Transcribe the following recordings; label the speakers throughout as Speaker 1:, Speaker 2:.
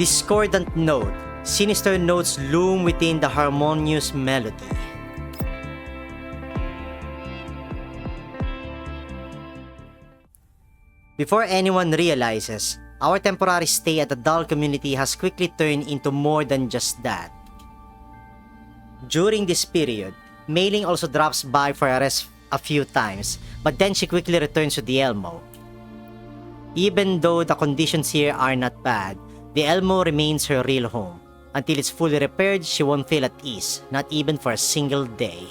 Speaker 1: Discordant note. Sinister notes loom within the harmonious melody. Before anyone realizes, our temporary stay at the doll community has quickly turned into more than just that. During this period, Mei-Ling also drops by for a rest a few times, but then she quickly returns to the Elmo. Even though the conditions here are not bad, the Elmo remains her real home. Until it's fully repaired, she won't feel at ease, not even for a single day.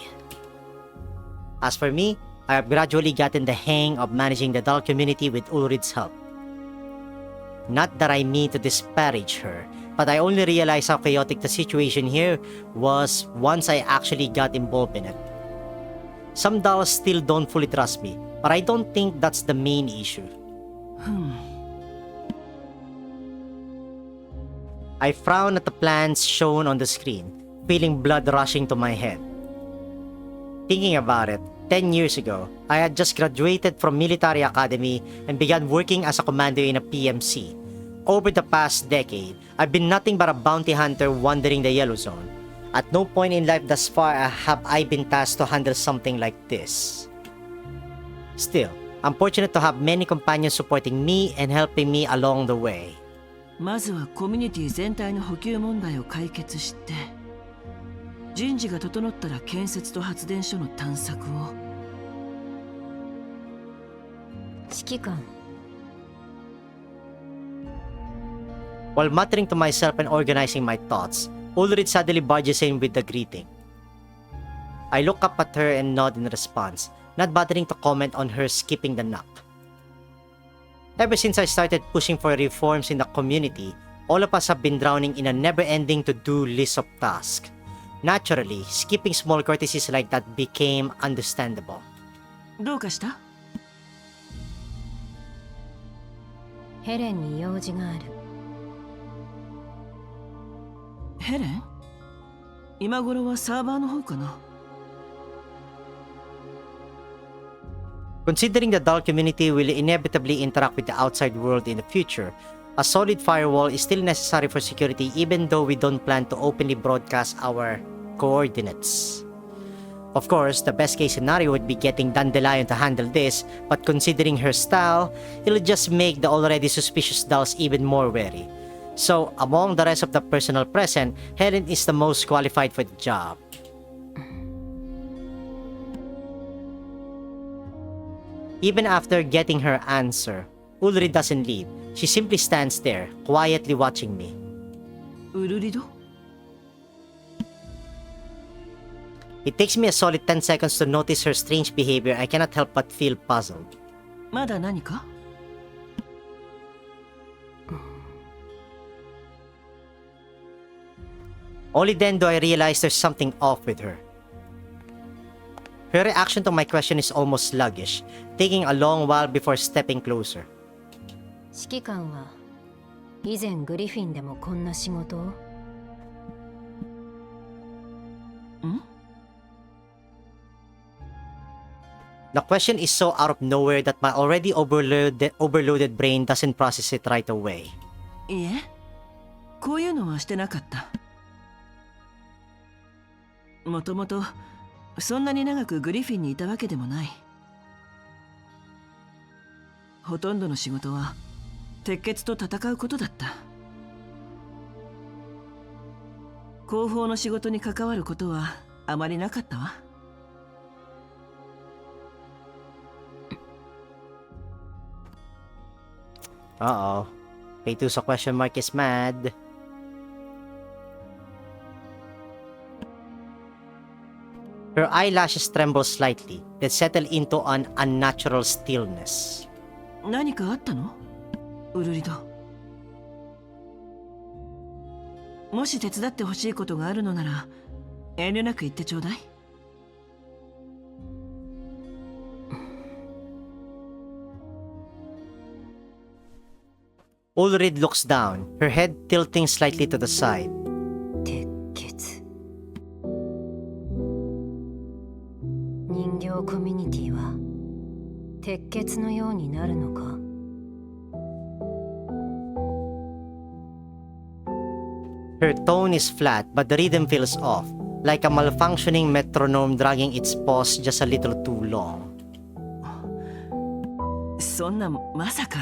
Speaker 1: As for me, I have gradually gotten the hang of managing the doll community with Ulrid's help. Not that I mean to disparage her, but I only realized how chaotic the situation here was once I actually got involved in it. Some dolls still don't fully trust me, but I don't think that's the main issue. I frown at the plans shown on the screen, feeling blood rushing to my head. Thinking about it, 10 years ago, I had just graduated from military academy and began working as a commander in a PMC. Over the past decade, I've been nothing but a bounty hunter wandering the Yellow Zone. At no point in life thus far have I been tasked to handle something like this. Still, I'm fortunate to have many companions supporting me and helping me along the way.
Speaker 2: まずはコミュニティ全体の補給問題を解決して、人事が整ったら建設と発電所の探索を。
Speaker 3: 指揮官。
Speaker 1: While muttering to myself and organizing my thoughts, Ulrich suddenly barges in with the greeting. I look up at her and nod in response, not bothering to comment on her skipping the knock. Ever since I started pushing for reforms in the community, all of us have been drowning in a never-ending to-do list of tasks. Naturally, skipping small courtesies like that became understandable.
Speaker 2: どうかした？
Speaker 3: ヘレンに用事がある。
Speaker 2: ヘレン？今頃はサーバーの方かな。
Speaker 1: Considering the doll community will inevitably interact with the outside world in the future, a solid firewall is still necessary for security even though we don't plan to openly broadcast our coordinates. Of course, the best case scenario would be getting Dandelion to handle this, but considering her style, it'll just make the already suspicious dolls even more wary. So, among the rest of the personnel present, Helen is the most qualified for the job. Even after getting her answer, Ulrich doesn't leave. She simply stands there, quietly watching me.
Speaker 2: ウルリド？
Speaker 1: It takes me a solid 10 seconds to notice her strange behavior. I cannot help but feel puzzled.
Speaker 2: まだ何か？
Speaker 1: Only then do I realize there's something off with her. Her reaction to my question is almost sluggish, taking a long while before stepping closer.
Speaker 3: 指揮官は以前グリフィンでもこんな仕事を？
Speaker 2: ん？
Speaker 1: The question is so out of nowhere that my already overloaded brain doesn't process it right away.
Speaker 2: いえ、こういうのはしてなかった。もともとそんなに長くグリフィンにいたわけでもない。ほとんどの仕事は鉄血と戦うことだった。後方の仕事に関わることはあまりなかったわ。
Speaker 1: Uh-oh. K2's question mark is mad. Her eyelashes tremble slightly, then settle into an unnatural stillness.
Speaker 2: 何かあったの？ウルリド。もし手伝ってほしいことがあるのなら、遠慮なく言ってちょうだい。
Speaker 1: Ulrid looks down, her head tilting slightly to the side.
Speaker 3: 鉄血。人形コミュニティは鉄血のようになるのか？
Speaker 1: Her tone is flat, but the rhythm feels off, like a malfunctioning metronome dragging its pause just a little too long.
Speaker 2: そんなまさか。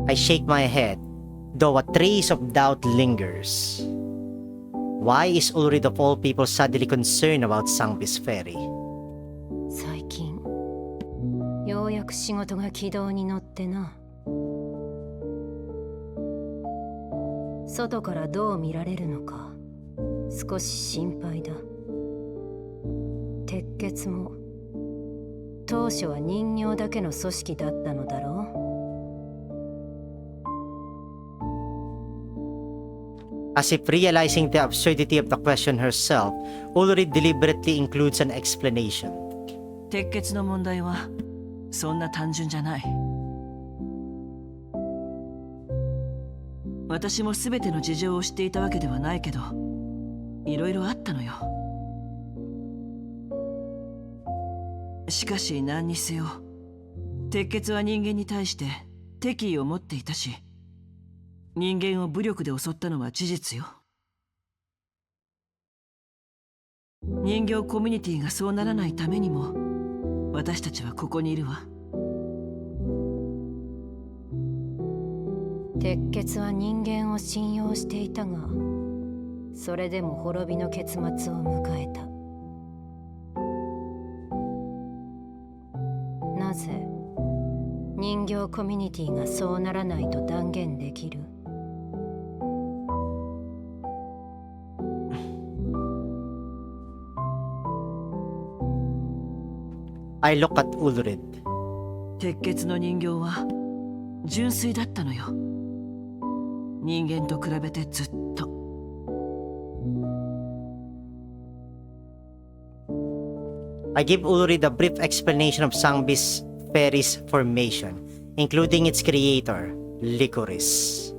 Speaker 1: I shake my head, though a trace of doubt lingers. Why is Ulrid of all people suddenly concerned about Sangbi's ferry?
Speaker 3: 最近ようやく仕事が軌道に乗ってな。外からどう見られるのか少し心配だ。鉄血も当初は人形だけの組織だったのだろう。
Speaker 1: As if realizing the absurdity of the question herself, Ulrid deliberately includes an explanation.
Speaker 2: 鉄血の問題はそんな単純じゃない。私も全ての事情を知っていたわけではないけど、いろいろあったのよ。しかし何にせよ、鉄血は人間に対して敵意を持っていたし、人間を武力で襲ったのは事実よ。人形コミュニティがそうならないためにも、私たちはここにいるわ。
Speaker 3: 鉄血は人間を信用していたが、それでも滅びの結末を迎えた。なぜ人形コミュニティがそうならないと断言できる
Speaker 1: ？I look at Ulrid.
Speaker 2: 鉄血の人形は純粋だったのよ。人間と比べてずっと。
Speaker 1: I give Ulrid a brief explanation of Sangbi's ferry's formation, including its creator, Licorice.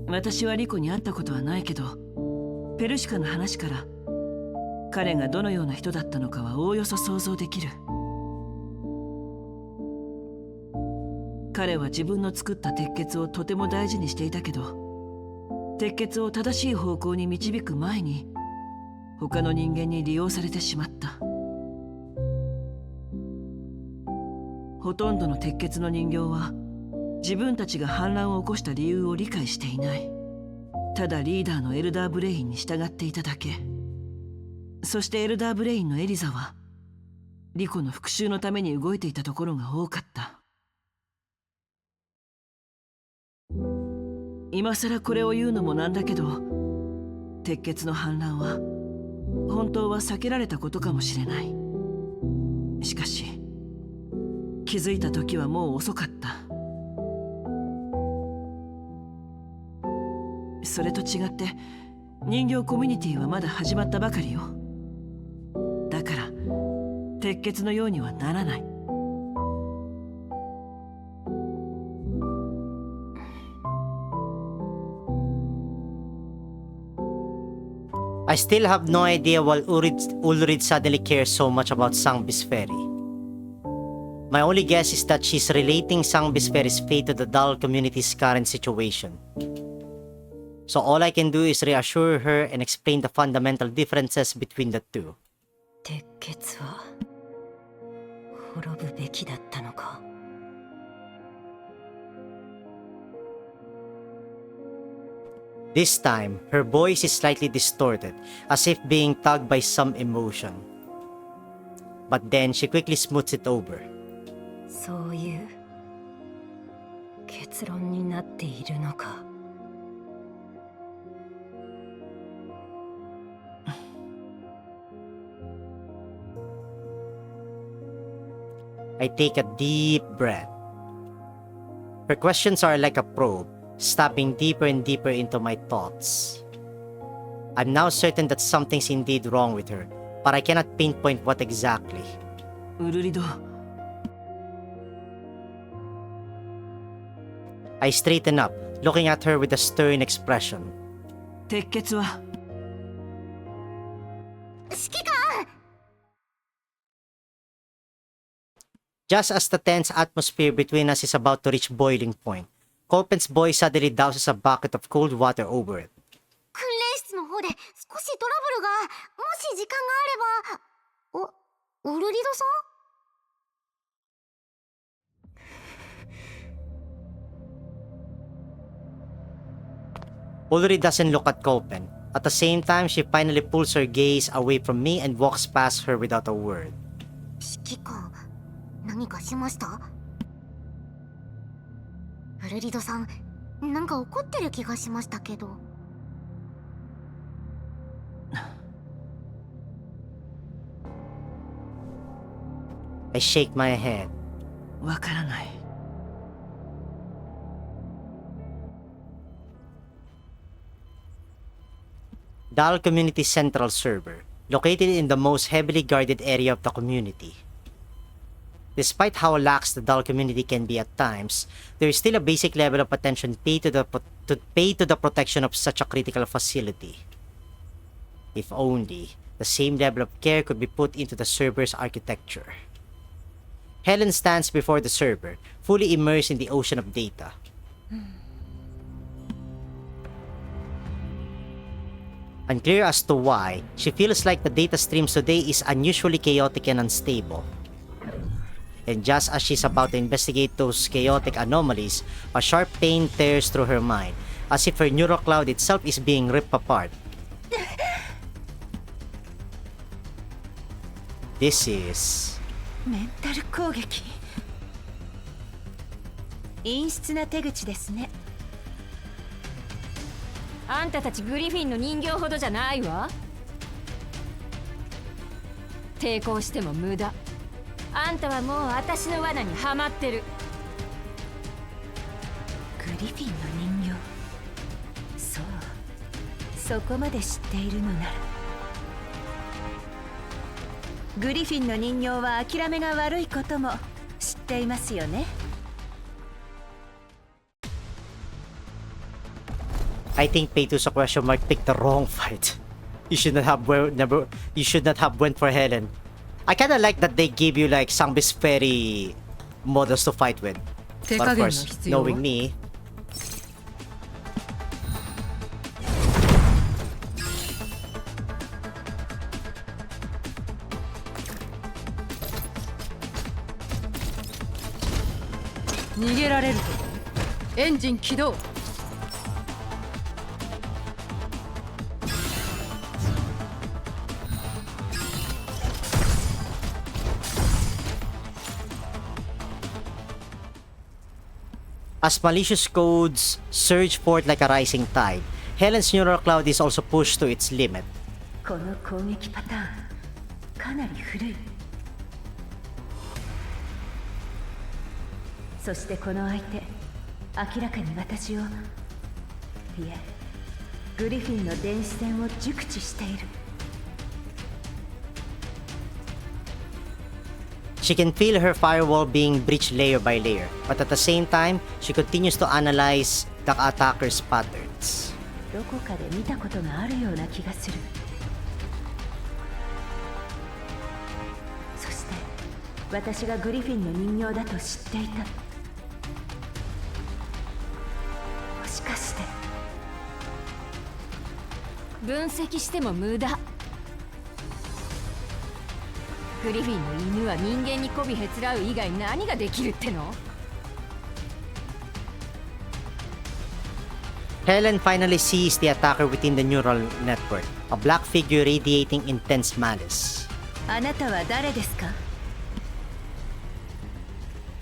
Speaker 2: 私はリコに会ったことはないけど、ペルシカの話から彼がどのような人だったのかはおおよそ想像できる。彼は自分の作った鉄血をとても大事にしていたけど、鉄血を正しい方向に導く前に他の人間に利用されてしまった。ほとんどの鉄血の人形は自分たちが反乱を起こした理由を理解していない。ただリーダーのエルダーブレインに従っていただけ。そしてエルダーブレインのエリザはリコの復讐のために動いていたところが多かった。今さらこれを言うのもなんだけど、鉄血の反乱は本当は避けられたことかもしれない。しかし気づいた時はもう遅かった。それと違って人形コミュニティはまだ始まったばかりよ。だから鉄血のようにはならない。
Speaker 1: I still have no idea why Ulrid suddenly cares so much about Sangbi's ferry. My only guess is that she's relating Sangbi's ferry's fate to the Dal community's current situation. So all I can do is reassure her and explain the fundamental differences between the two.
Speaker 3: 鉄血は滅ぶべきだったのか。
Speaker 1: This time, her voice is slightly distorted, as if being tugged by some emotion. But then she quickly smooths it over.
Speaker 3: そういう結論になっているのか。
Speaker 1: I take a deep breath. Her questions are like a probe, stabbing deeper and deeper into my thoughts. I'm now certain that something's indeed wrong with her, but I cannot pinpoint what exactly.
Speaker 2: ウルリド、
Speaker 1: I straighten up, looking at her with a stern expression.
Speaker 2: 鉄血は
Speaker 3: 指揮官。
Speaker 1: Just as the tense atmosphere between us is about to reach boiling point, Colpen's voice suddenly douses a bucket of cold water over it.
Speaker 4: 訓練室の方で少しトラブルが、もし時間があれば。ウルリドさん？
Speaker 1: Ulri doesn't look at Colpen. At the same time, she finally pulls her gaze away from me and walks past her without a word.
Speaker 4: 指揮官、何かしました？ウルリドさん、なんか怒ってる気がしましたけど。
Speaker 1: I shake my head.
Speaker 2: わからない。
Speaker 1: Dal Community Central Server, located in the most heavily guarded area of the community. Despite how lax the Dal community can be at times, there is still a basic level of attention paid to the protection of such a critical facility. If only the same level of care could be put into the server's architecture. Helen stands before the server, fully immersed in the ocean of data. Unclear as to why, she feels like the data streams today is unusually chaotic and unstable. And just as she's about to investigate those chaotic anomalies, a sharp pain tears through her mind, as if her neural cloud itself is being ripped apart. This is...
Speaker 5: メンタル攻撃。陰湿な手口ですね。
Speaker 6: あんたたちグリフィンの人形ほどじゃないわ。抵抗しても無駄。あんたはもう私の罠にはまってる。
Speaker 5: グリフィンの人形。そう、そこまで知っているのなら。グリフィンの人形は諦めが悪いことも知っていますよね。
Speaker 1: I think Payto's question mark picked the wrong fight. You should not have went for Helen. I kinda like that they give you like Sangbis Fairy models to fight with. But of course, knowing me, as malicious codes surge forth like a rising tide, Helen's neural cloud is also pushed to its limit.
Speaker 5: この攻撃パターン、かなり古い。そしてこの相手、明らかに私を、いえ、グリフィンの電子戦を熟知している。
Speaker 1: She can feel her firewall being breached layer by layer, but at the same time, she continues to analyze the attacker's patterns.
Speaker 5: どこかで見たことがあるような気がする。そして私がグリフィンの人形だと知っていた。もしかして
Speaker 6: 分析しても無駄。グリフィンの犬は人間に媚びへつらう以外何ができるっての？
Speaker 1: Helen finally sees the attacker within the neural network, a black figure radiating intense malice.
Speaker 5: あなたは誰ですか？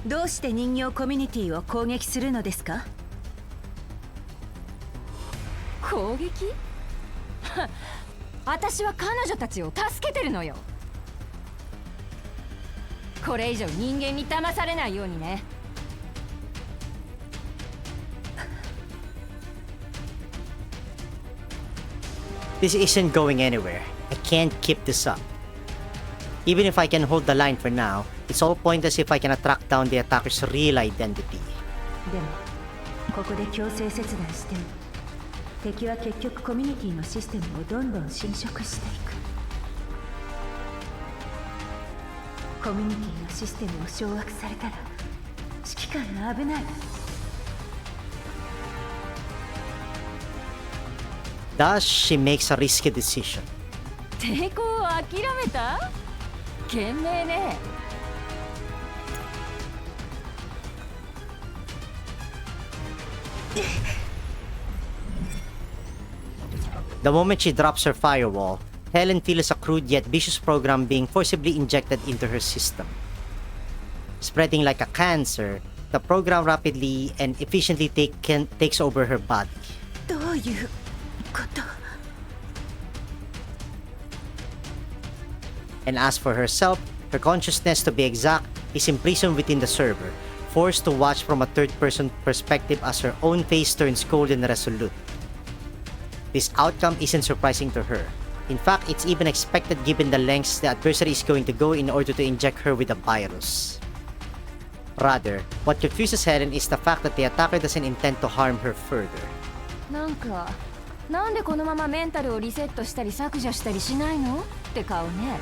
Speaker 5: どうして人形コミュニティを攻撃するのですか？
Speaker 6: 攻撃？私は彼女たちを助けてるのよ。これ以上人間に騙されないようにね。
Speaker 1: This isn't going anywhere. I can't keep this up. Even if I can hold the line for now, it's all pointless if I cannot track down the attacker's real identity.
Speaker 5: でもここで強制切断しても敵は結局コミュニティのシステムをどんどん侵食していく。コミュニティのシステムを掌握されたら指揮官が危ない。
Speaker 1: Thus, she makes a risky decision.
Speaker 6: 抵抗を諦めた？賢明ね。
Speaker 1: The moment she drops her firewall, Helen feels a crude yet vicious program being forcibly injected into her system. Spreading like a cancer, the program rapidly and efficiently takes over her body.
Speaker 5: どういうこと？
Speaker 1: And as for herself, her consciousness to be exact, is imprisoned within the server, forced to watch from a third-person perspective as her own face turns cold and resolute. This outcome isn't surprising to her. In fact, it's even expected given the lengths the adversary is going to go in order to inject her with a virus. Rather, what confuses Helen is the fact that the attacker doesn't intend to harm her further.
Speaker 6: なんでこのままメンタルをリセットしたり削除したりしないのって顔ね。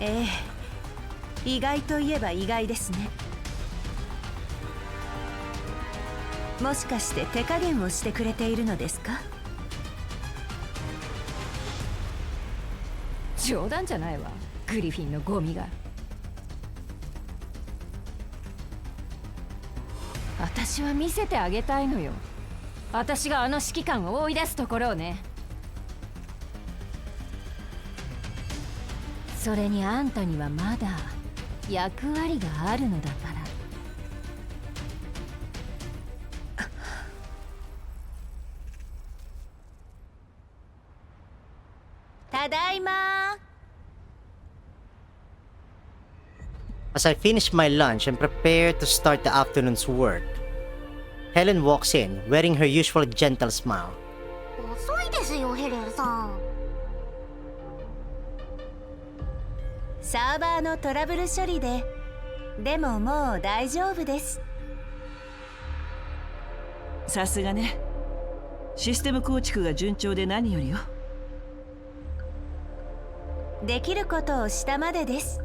Speaker 5: ええ、意外といえば意外ですね。もしかして手加減をしてくれているのですか？
Speaker 6: 冗談じゃないわ、グリフィンのゴミが。私は見せてあげたいのよ。私があの指揮官を追い出すところをね。それにあんたにはまだ役割があるのだから。
Speaker 5: ただいま。
Speaker 1: As I finish my lunch and prepare to start the afternoon's work, Helen walks in, wearing her usual gentle smile.
Speaker 4: 遅いですよ、ヘレンさん。
Speaker 5: サーバーのトラブル処理で、でももう大丈夫です。
Speaker 2: さすがね。システム構築が順調で何よりよ。
Speaker 5: できることをしたまでです。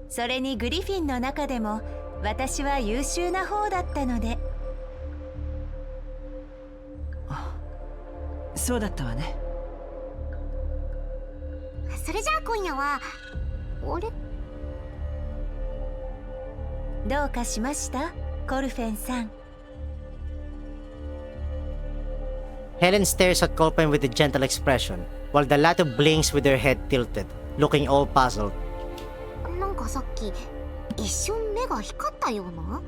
Speaker 5: それにグリフィンの中でも私は優秀な方だったので。
Speaker 2: そうだったわね。
Speaker 4: それじゃあ今夜はあれ？
Speaker 5: どうかしました、コルフェンさん。
Speaker 1: Helen stares at Colpen with a gentle expression, while the latter blinks with her head tilted, looking all puzzled.
Speaker 4: なんかさっき一瞬目が光ったような。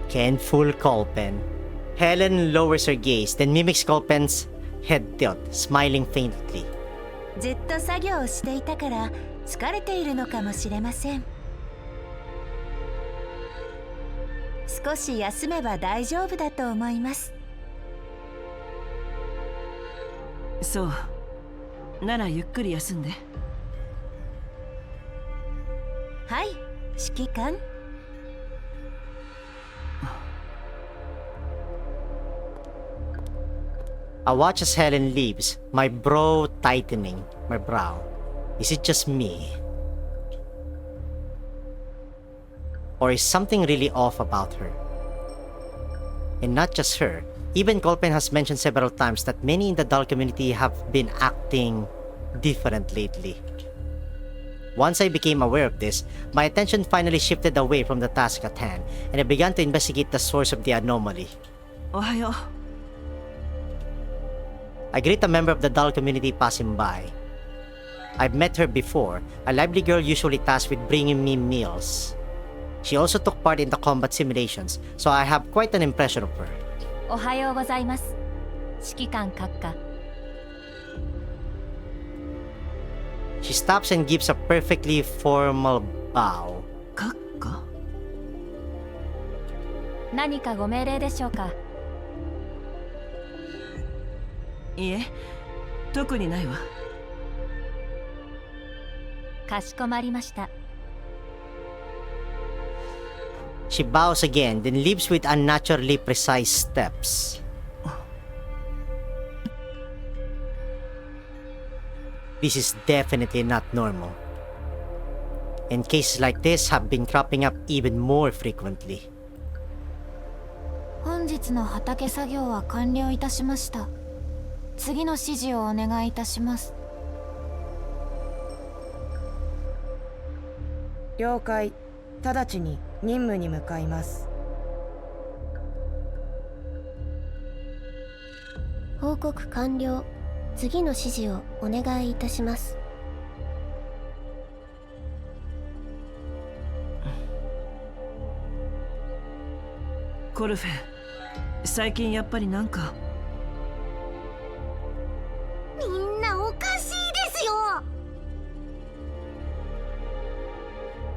Speaker 1: Can't fool Colpen. Helen lowers her gaze, then mimics Colpen's head tilt, smiling faintly.
Speaker 5: ずっと作業をしていたから疲れているのかもしれません。少し休めば大丈夫だと思います。
Speaker 2: そう。ならゆっくり休んで。
Speaker 5: はい、指揮官。
Speaker 1: I watch as Helen leaves, my brow tightening, my brow. Is it just me? Or is something really off about her? And not just her, even Colpen has mentioned several times that many in the Dahl community have been acting different lately. Once I became aware of this, my attention finally shifted away from the task at hand, and I began to investigate the source of the anomaly.
Speaker 2: おはよう。
Speaker 1: I greet a member of the Dahl community passing by. I've met her before, a lively girl usually tasked with bringing me meals. She also took part in the combat simulations, so I have quite an impression of her.
Speaker 6: おはようございます。指揮官閣下。
Speaker 1: She stops and gives a perfectly formal bow.
Speaker 2: 閣下？
Speaker 6: 何かご命令でしょうか？
Speaker 2: いえ、特にないわ。
Speaker 6: かしこまりました。
Speaker 1: She bows again, then leaves with unnaturally precise steps. This is definitely not normal. And cases like this have been cropping up even more frequently.
Speaker 4: 本日の畑作業は完了いたしました。次の指示をお願いいたします。
Speaker 7: 了解。直ちに任務に向かいます。
Speaker 4: 報告完了。次の指示をお願いいたします。
Speaker 2: コルフェン、最近やっぱりなんか。
Speaker 4: みんなおかしいですよ。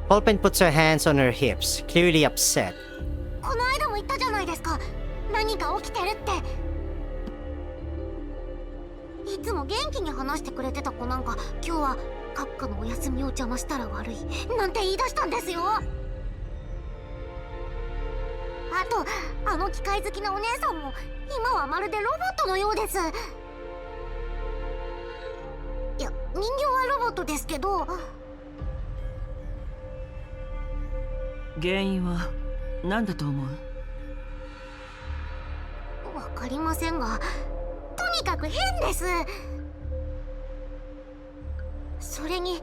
Speaker 1: Colpen puts her hands on her hips, clearly upset.
Speaker 4: この間も言ったじゃないですか。何か起きてるって。いつも元気に話してくれてた子なんか、今日は閣下のお休みを邪魔したら悪いなんて言い出したんですよ。あと、あの機械好きなお姉さんも今はまるでロボットのようです。いや、人形はロボットですけど。
Speaker 2: 原因は何だと思う？
Speaker 4: わかりませんが、とにかく変です。それに。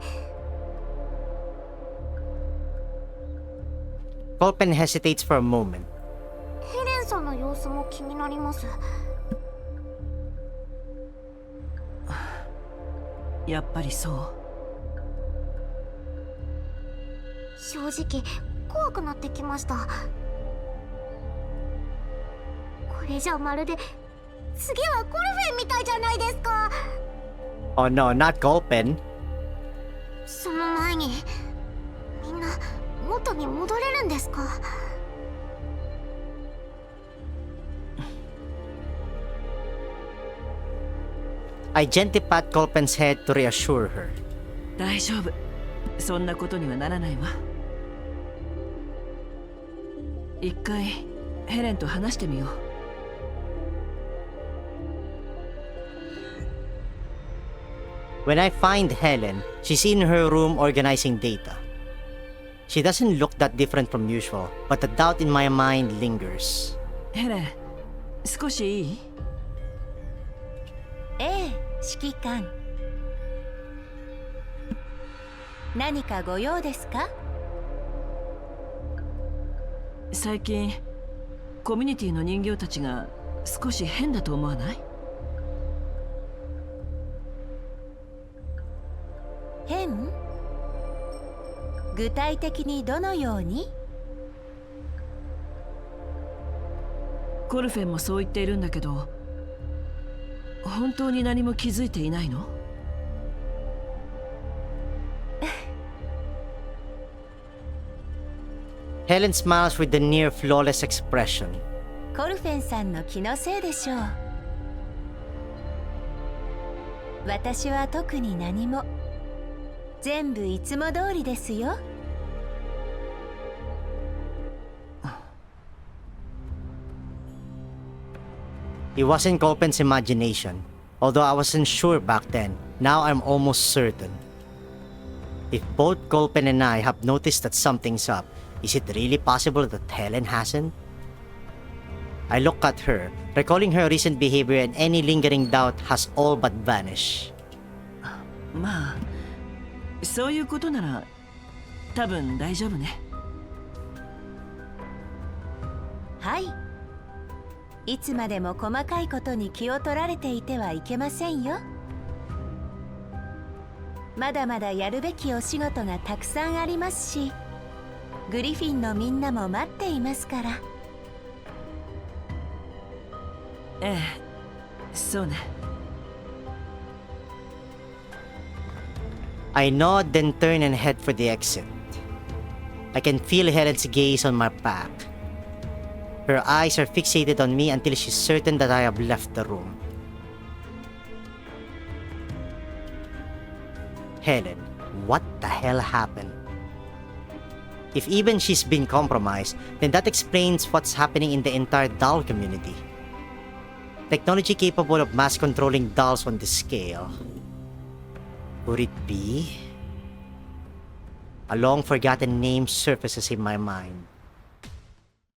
Speaker 1: Colpen hesitates for a moment.
Speaker 4: ヘレンさんの様子も気になります。
Speaker 2: やっぱりそう。
Speaker 4: 正直怖くなってきました。これじゃまるで次はコルフェンみたいじゃないですか。
Speaker 1: Oh no, not Colpen.
Speaker 4: その前にみんな元に戻れるんですか？I
Speaker 1: gently pat Colpen's head to reassure her.
Speaker 2: 大丈夫。そんなことにはならないわ。一回ヘレンと話してみよう。
Speaker 1: When I find Helen, she's in her room organizing data. She doesn't look that different from usual, but the doubt in my mind lingers.
Speaker 2: ヘレン、少しいい？
Speaker 5: ええ、指揮官。何かご用ですか？
Speaker 2: 最近コミュニティの人形たちが少し変だと思わない？
Speaker 5: 変？具体的にどのように？
Speaker 2: コルフェンもそう言っているんだけど、本当に何も気づいていないの
Speaker 1: Helen smiles with the near flawless expression.
Speaker 5: コルフェンさんの気のせいでしょう。私は特に何も。全部いつも通りですよ。
Speaker 1: It wasn't Colpen's imagination, although I wasn't sure back then. Now I'm almost certain. If both Colpen and I have noticed that something's up, is it really possible that Helen hasn't? I look at her, recalling her recent behavior, and any lingering doubt has all but vanished.
Speaker 2: まあ、そういうことなら多分大丈夫ね。
Speaker 5: はい。いつまでも細かいことに気を取られていてはいけませんよ。まだまだやるべきお仕事がたくさんありますし、グリフィンのみんなも待っていますから。
Speaker 2: ええ、そうね。
Speaker 1: I nod, then turn and head for the exit. I can feel Helen's gaze on my back. Her eyes are fixated on me until she's certain that I have left the room. Helen, what the hell happened? If even she's been compromised, then that explains what's happening in the entire doll community. Technology capable of mass controlling dolls on this scale. Could it be? A long forgotten name surfaces in my mind.